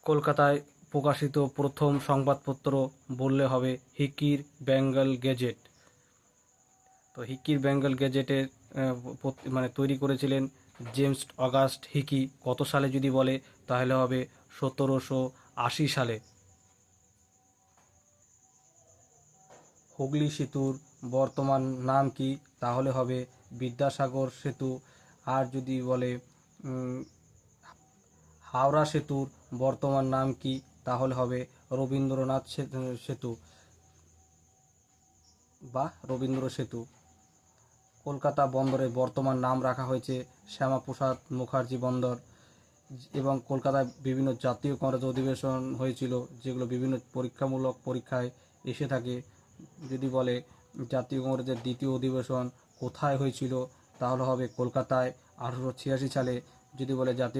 কলকাতায় প্রকাশিত প্রথম সংবাদপত্র বললে হবে হিকির বেঙ্গল গেজেট। তো হিকির বেঙ্গল গেজেটের মানে তৈরি করেছিলেন জেমস অগাস্ট হিকি। কত সালে যদি বলে তাহলে হবে 1780 সালে। হুগলি সেতুর বর্তমান নাম কি? তাহলে হবে বিদ্যাসাগর সেতু। আর যদি বলে হাওড়া সেতুর বর্তমান নাম কি? তাহলে হবে রবীন্দ্রনাথ সেতু বা রবীন্দ্র সেতু। কলকাতা বন্দরের বর্তমান নাম রাখা হয়েছে শ্যামাপ্রসাদ মুখার্জি বন্দর। এবং কলকাতায় বিভিন্ন জাতীয় কংগ্রেস অধিবেশন হয়েছিল, যেগুলো বিভিন্ন পরীক্ষামূলক পরীক্ষায় এসে থাকে। যদি বলে জাতীয় কংগ্রেসের দ্বিতীয় অধিবেশন কোথায় হয়েছিল, তাহলে হবে কলকাতায় 1886 সালে। যদি বলে জাতীয়